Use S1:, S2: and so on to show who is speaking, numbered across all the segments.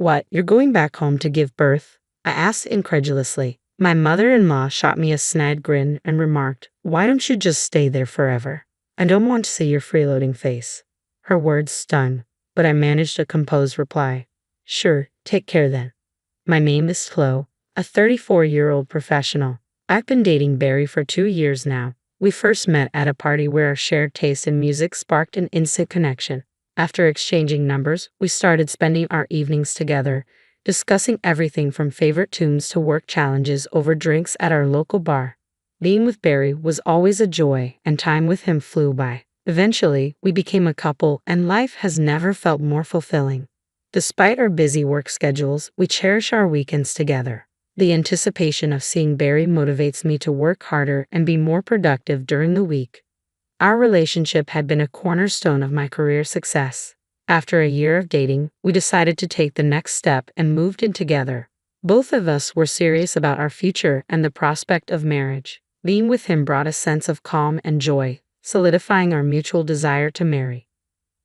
S1: What, you're going back home to give birth? I asked incredulously. My mother-in-law shot me a snide grin and remarked, "Why don't you just stay there forever? I don't want to see your freeloading face." Her words stung, but I managed a composed reply. "Sure, take care then." My name is Flo, a 34-year-old professional. I've been dating Barry for 2 years now. We first met at a party where our shared taste in music sparked an instant connection. After exchanging numbers, we started spending our evenings together, discussing everything from favorite tunes to work challenges over drinks at our local bar. Being with Barry was always a joy, and time with him flew by. Eventually, we became a couple, and life has never felt more fulfilling. Despite our busy work schedules, we cherish our weekends together. The anticipation of seeing Barry motivates me to work harder and be more productive during the week. Our relationship had been a cornerstone of my career success. After a year of dating, we decided to take the next step and moved in together. Both of us were serious about our future and the prospect of marriage. Being with him brought a sense of calm and joy, solidifying our mutual desire to marry.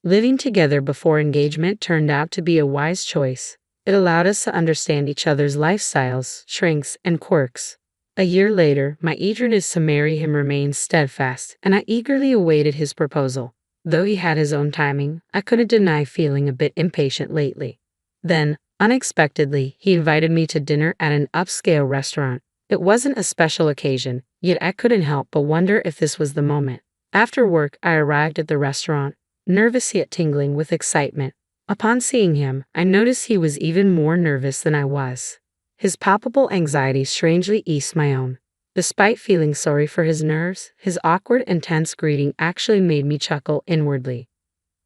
S1: Living together before engagement turned out to be a wise choice. It allowed us to understand each other's lifestyles, strengths, and quirks. A year later, my eagerness to marry him remained steadfast, and I eagerly awaited his proposal. Though he had his own timing, I couldn't deny feeling a bit impatient lately. Then, unexpectedly, he invited me to dinner at an upscale restaurant. It wasn't a special occasion, yet I couldn't help but wonder if this was the moment. After work, I arrived at the restaurant, nervous yet tingling with excitement. Upon seeing him, I noticed he was even more nervous than I was. His palpable anxiety strangely eased my own. Despite feeling sorry for his nerves, his awkward and tense greeting actually made me chuckle inwardly.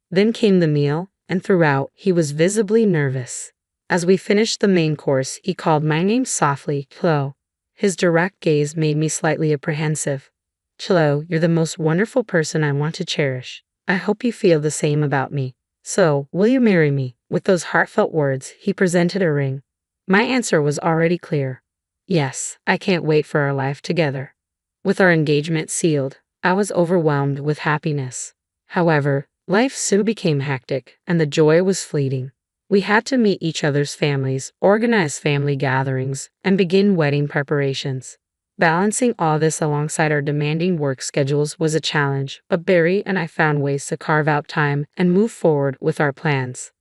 S1: Then came the meal, and throughout, he was visibly nervous. As we finished the main course, he called my name softly, "Chloe." His direct gaze made me slightly apprehensive. "Chloe, you're the most wonderful person I want to cherish. I hope you feel the same about me. So, will you marry me?" With those heartfelt words, he presented a ring. My answer was already clear. Yes, I can't wait for our life together. With our engagement sealed, I was overwhelmed with happiness. However, life soon became hectic, and the joy was fleeting. We had to meet each other's families, organize family gatherings, and begin wedding preparations. Balancing all this alongside our demanding work schedules was a challenge, but Barry and I found ways to carve out time and move forward with our plans.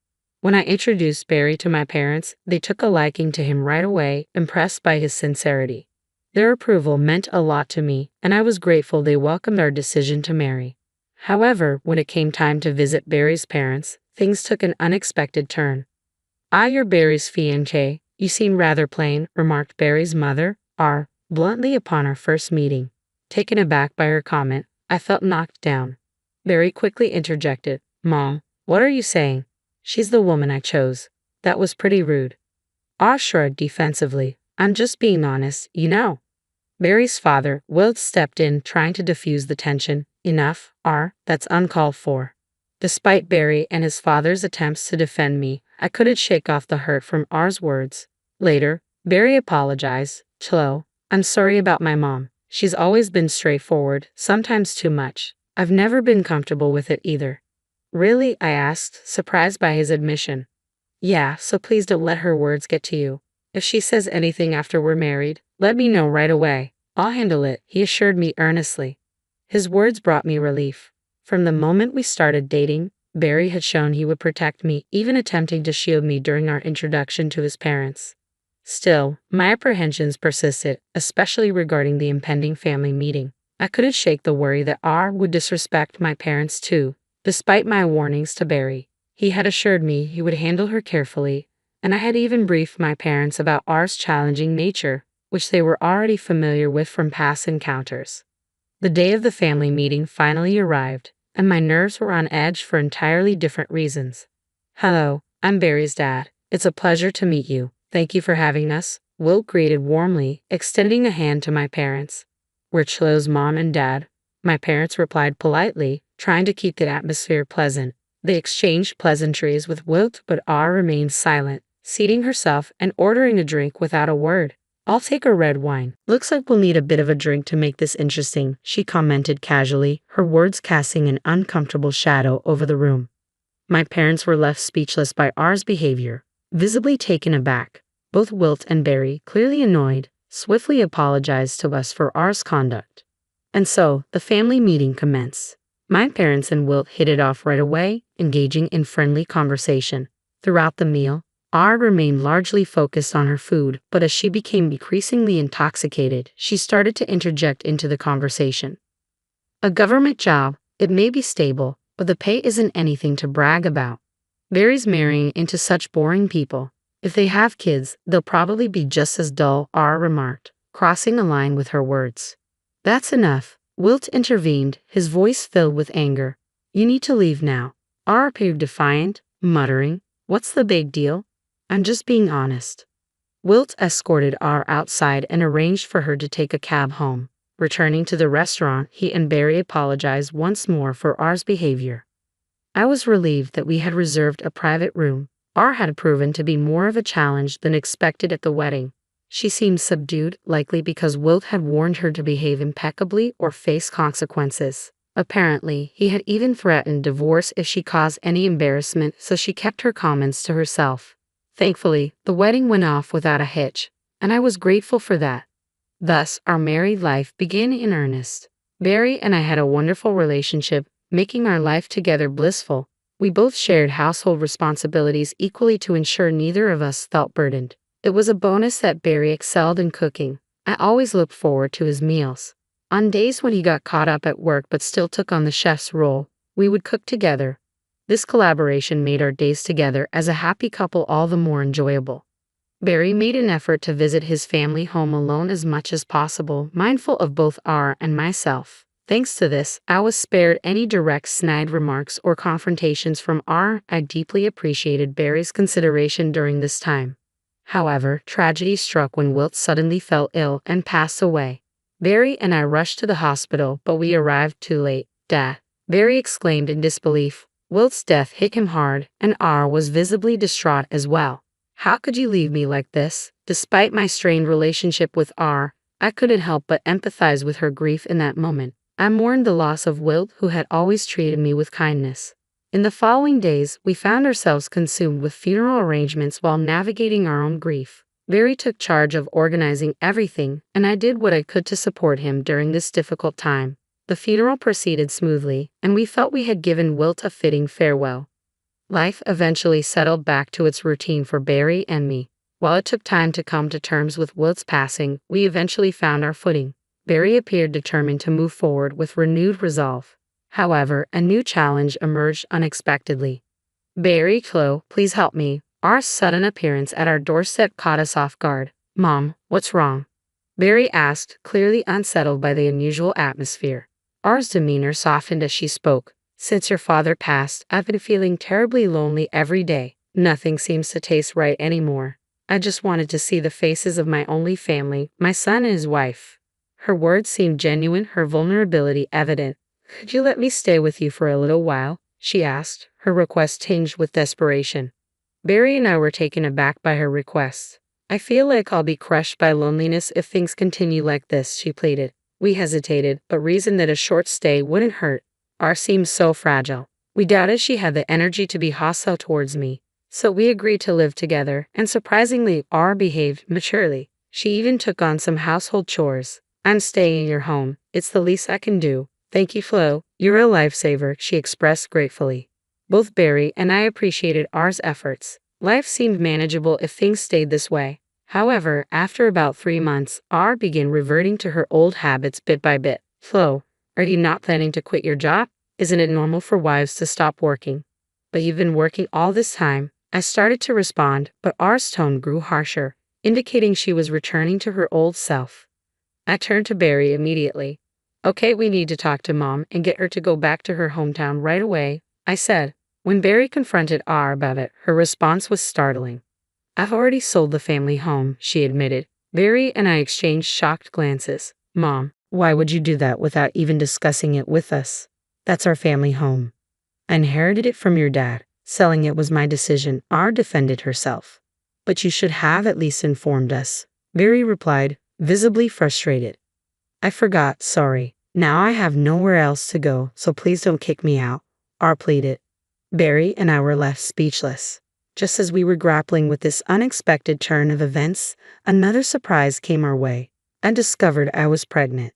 S1: When I introduced Barry to my parents, they took a liking to him right away, impressed by his sincerity. Their approval meant a lot to me, and I was grateful they welcomed our decision to marry. However, when it came time to visit Barry's parents, things took an unexpected turn. "Ah, you're Barry's fiancé. You seem rather plain," remarked Barry's mother, bluntly upon our first meeting. Taken aback by her comment, I felt knocked down. Barry quickly interjected, "Mom, what are you saying? She's the woman I chose." That was pretty rude. I shrugged defensively. "I'm just being honest, you know." Barry's father, Will, stepped in, trying to diffuse the tension. "Enough, that's uncalled for." Despite Barry and his father's attempts to defend me, I couldn't shake off the hurt from R's words. Later, Barry apologized. "Chloe, I'm sorry about my mom. She's always been straightforward, sometimes too much. I've never been comfortable with it either." "Really?" I asked, surprised by his admission. "Yeah, so please don't let her words get to you. If she says anything after we're married, let me know right away. I'll handle it," he assured me earnestly. His words brought me relief. From the moment we started dating, Barry had shown he would protect me, even attempting to shield me during our introduction to his parents. Still, my apprehensions persisted, especially regarding the impending family meeting. I couldn't shake the worry that R would disrespect my parents too. Despite my warnings to Barry, he had assured me he would handle her carefully, and I had even briefed my parents about R's challenging nature, which they were already familiar with from past encounters. The day of the family meeting finally arrived, and my nerves were on edge for entirely different reasons. "Hello, I'm Barry's dad. It's a pleasure to meet you. Thank you for having us," Will greeted warmly, extending a hand to my parents. "We're Chloe's mom and dad," my parents replied politely, trying to keep the atmosphere pleasant. They exchanged pleasantries with Will, but R remained silent, seating herself and ordering a drink without a word. "I'll take a red wine. Looks like we'll need a bit of a drink to make this interesting," she commented casually, her words casting an uncomfortable shadow over the room. My parents were left speechless by R's behavior. Visibly taken aback, both Wilt and Barry, clearly annoyed, swiftly apologized to us for our conduct. And so, the family meeting commenced. My parents and Wilt hit it off right away, engaging in friendly conversation. Throughout the meal, R remained largely focused on her food, but as she became increasingly intoxicated, she started to interject into the conversation. A government job, it may be stable, but the pay isn't anything to brag about. Barry's marrying into such boring people. If they have kids, they'll probably be just as dull, R remarked, crossing a line with her words. That's enough, Wilt intervened, his voice filled with anger. You need to leave now. R appeared defiant, muttering, what's the big deal? I'm just being honest. Wilt escorted R outside and arranged for her to take a cab home. Returning to the restaurant, he and Barry apologized once more for R's behavior. I was relieved that we had reserved a private room. R had proven to be more of a challenge than expected at the wedding. She seemed subdued, likely because Wilt had warned her to behave impeccably or face consequences. Apparently, he had even threatened divorce if she caused any embarrassment, so she kept her comments to herself. Thankfully, the wedding went off without a hitch, and I was grateful for that. Thus, our married life began in earnest. Barry and I had a wonderful relationship, making our life together blissful. We both shared household responsibilities equally to ensure neither of us felt burdened. It was a bonus that Barry excelled in cooking. I always looked forward to his meals. On days when he got caught up at work but still took on the chef's role, we would cook together. This collaboration made our days together as a happy couple all the more enjoyable. Barry made an effort to visit his family home alone as much as possible, mindful of both R and myself. Thanks to this, I was spared any direct snide remarks or confrontations from R. I deeply appreciated Barry's consideration during this time. However, tragedy struck when Wilt suddenly fell ill and passed away. Barry and I rushed to the hospital, but we arrived too late. Dad, Barry exclaimed in disbelief. Wilt's death hit him hard, and R was visibly distraught as well. How could you leave me like this? Despite my strained relationship with R, I couldn't help but empathize with her grief in that moment. I mourned the loss of Wilt, who had always treated me with kindness. In the following days, we found ourselves consumed with funeral arrangements while navigating our own grief. Barry took charge of organizing everything, and I did what I could to support him during this difficult time. The funeral proceeded smoothly, and we felt we had given Wilt a fitting farewell. Life eventually settled back to its routine for Barry and me. While it took time to come to terms with Wilt's passing, we eventually found our footing. Barry appeared determined to move forward with renewed resolve. However, a new challenge emerged unexpectedly. Barry, Chloe, please help me. Our sudden appearance at our doorstep caught us off guard. Mom, what's wrong? Barry asked, clearly unsettled by the unusual atmosphere. R's demeanor softened as she spoke. Since your father passed, I've been feeling terribly lonely every day. Nothing seems to taste right anymore. I just wanted to see the faces of my only family, my son and his wife. Her words seemed genuine, her vulnerability evident. Could you let me stay with you for a little while? She asked, her request tinged with desperation. Barry and I were taken aback by her request. I feel like I'll be crushed by loneliness if things continue like this, she pleaded. We hesitated, but reasoned that a short stay wouldn't hurt. R seemed so fragile. We doubted she had the energy to be hostile towards me. So we agreed to live together, and surprisingly, R behaved maturely. She even took on some household chores. I'm staying in your home. It's the least I can do. Thank you, Flo. You're a lifesaver, she expressed gratefully. Both Barry and I appreciated R's efforts. Life seemed manageable if things stayed this way. However, after about 3 months, R began reverting to her old habits bit by bit. Flo, are you not planning to quit your job? Isn't it normal for wives to stop working? But you've been working all this time. I started to respond, but R's tone grew harsher, indicating she was returning to her old self. I turned to Barry immediately. Okay, we need to talk to Mom and get her to go back to her hometown right away, I said. When Barry confronted R about it, her response was startling. I've already sold the family home, she admitted. Barry and I exchanged shocked glances. Mom, why would you do that without even discussing it with us? That's our family home. I inherited it from your dad. Selling it was my decision, R defended herself. But you should have at least informed us, Barry replied, visibly frustrated. I forgot, sorry. Now I have nowhere else to go, so please don't kick me out, R pleaded. Barry and I were left speechless. Just as we were grappling with this unexpected turn of events, another surprise came our way and discovered I was pregnant.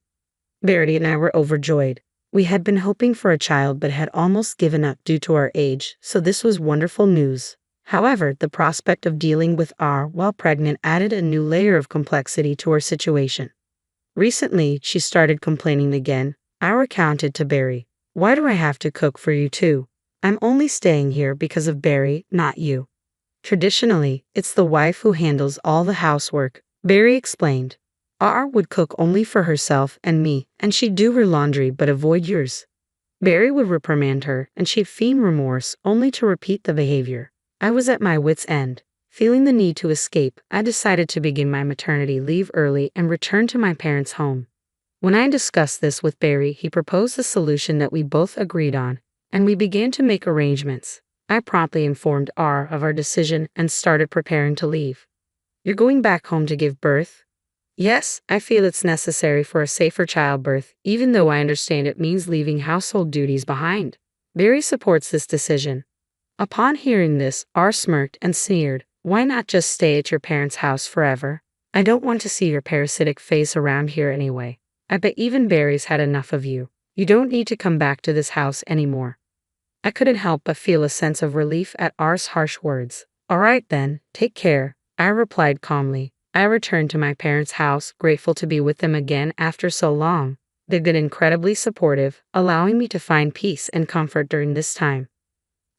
S1: Verity and I were overjoyed. We had been hoping for a child but had almost given up due to our age, so this was wonderful news. However, the prospect of dealing with R while pregnant added a new layer of complexity to our situation. Recently, she started complaining again. I recounted to Barry, "Why do I have to cook for you too? I'm only staying here because of Barry, not you." Traditionally, it's the wife who handles all the housework, Barry explained. R would cook only for herself and me, and she'd do her laundry but avoid yours. Barry would reprimand her, and she'd feign remorse only to repeat the behavior. I was at my wit's end. Feeling the need to escape, I decided to begin my maternity leave early and return to my parents' home. When I discussed this with Barry, he proposed a solution that we both agreed on, and we began to make arrangements. I promptly informed R of our decision and started preparing to leave. "You're going back home to give birth?" "Yes, I feel it's necessary for a safer childbirth, even though I understand it means leaving household duties behind." Barry supports this decision. Upon hearing this, R smirked and sneered, "Why not just stay at your parents' house forever? I don't want to see your parasitic face around here anyway. I bet even Barry's had enough of you. You don't need to come back to this house anymore." I couldn't help but feel a sense of relief at R's harsh words. "All right then, take care," I replied calmly. I returned to my parents' house, grateful to be with them again after so long. They've been incredibly supportive, allowing me to find peace and comfort during this time.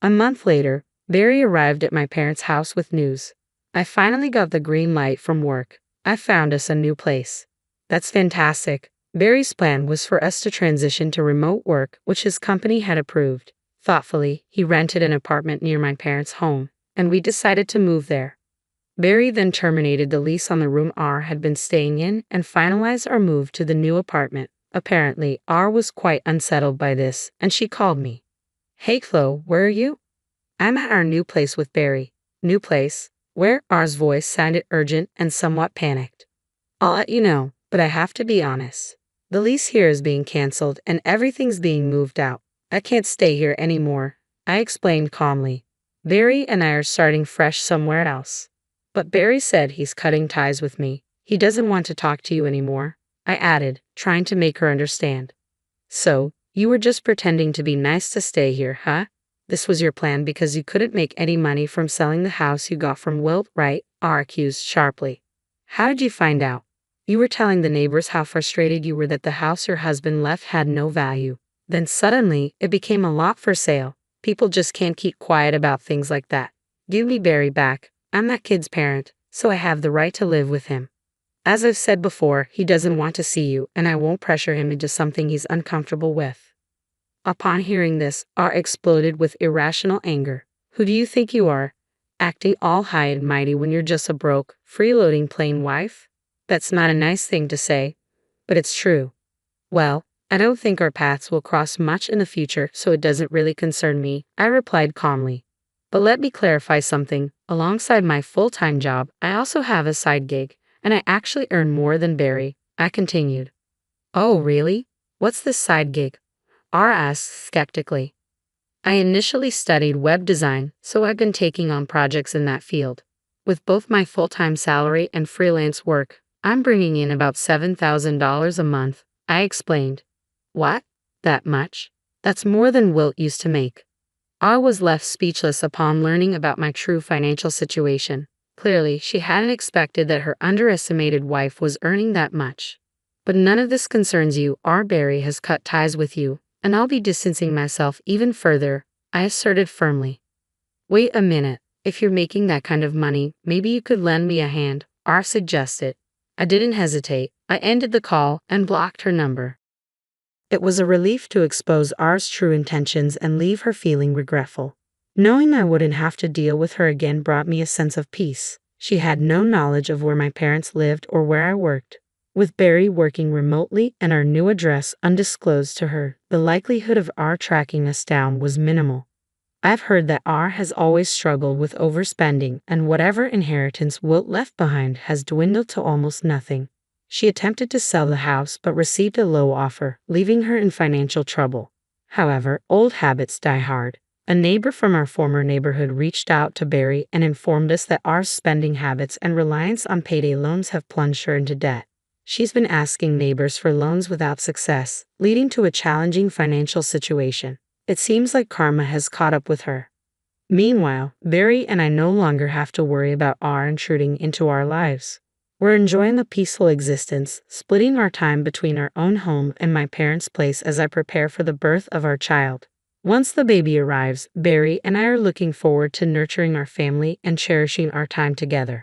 S1: A month later, Barry arrived at my parents' house with news. "I finally got the green light from work. I found us a new place." "That's fantastic." Barry's plan was for us to transition to remote work, which his company had approved. Thoughtfully, he rented an apartment near my parents' home, and we decided to move there. Barry then terminated the lease on the room R had been staying in and finalized our move to the new apartment. Apparently, R was quite unsettled by this, and she called me. "Hey Chloe, where are you?" "I'm at our new place with Barry." "New place? Where?" R's voice sounded urgent and somewhat panicked. "I'll let you know, but I have to be honest. The lease here is being canceled and everything's being moved out. I can't stay here anymore," I explained calmly. "Barry and I are starting fresh somewhere else." "But Barry said he's cutting ties with me. He doesn't want to talk to you anymore," I added, trying to make her understand. "So, you were just pretending to be nice to stay here, huh? This was your plan because you couldn't make any money from selling the house you got from Wilt, right?" R accused sharply. "How did you find out?" "You were telling the neighbors how frustrated you were that the house your husband left had no value. Then suddenly, it became a lot for sale. People just can't keep quiet about things like that. Give me Barry back. I'm that kid's parent, so I have the right to live with him. As I've said before, he doesn't want to see you, and I won't pressure him into something he's uncomfortable with." Upon hearing this, R exploded with irrational anger. "Who do you think you are? Acting all high and mighty when you're just a broke, freeloading plain wife? That's not a nice thing to say, but it's true." "Well, I don't think our paths will cross much in the future, so it doesn't really concern me," I replied calmly. "But let me clarify something. Alongside my full-time job, I also have a side gig, and I actually earn more than Barry," I continued. "Oh, really? What's this side gig?" R asked skeptically. "I initially studied web design, so I've been taking on projects in that field. With both my full-time salary and freelance work, I'm bringing in about $7,000 a month," I explained. "What? That much? That's more than Wilt used to make." I was left speechless upon learning about my true financial situation. Clearly, she hadn't expected that her underestimated wife was earning that much. "But none of this concerns you. R. Barry has cut ties with you, and I'll be distancing myself even further," I asserted firmly. "Wait a minute. If you're making that kind of money, maybe you could lend me a hand," R suggested. I didn't hesitate. I ended the call and blocked her number. It was a relief to expose R's true intentions and leave her feeling regretful. Knowing I wouldn't have to deal with her again brought me a sense of peace. She had no knowledge of where my parents lived or where I worked. With Barry working remotely and our new address undisclosed to her, the likelihood of R tracking us down was minimal. I've heard that R has always struggled with overspending, and whatever inheritance Wilt left behind has dwindled to almost nothing. She attempted to sell the house but received a low offer, leaving her in financial trouble. However, old habits die hard. A neighbor from our former neighborhood reached out to Barry and informed us that our spending habits and reliance on payday loans have plunged her into debt. She's been asking neighbors for loans without success, leading to a challenging financial situation. It seems like karma has caught up with her. Meanwhile, Barry and I no longer have to worry about R intruding into our lives. We're enjoying a peaceful existence, splitting our time between our own home and my parents' place as I prepare for the birth of our child. Once the baby arrives, Barry and I are looking forward to nurturing our family and cherishing our time together.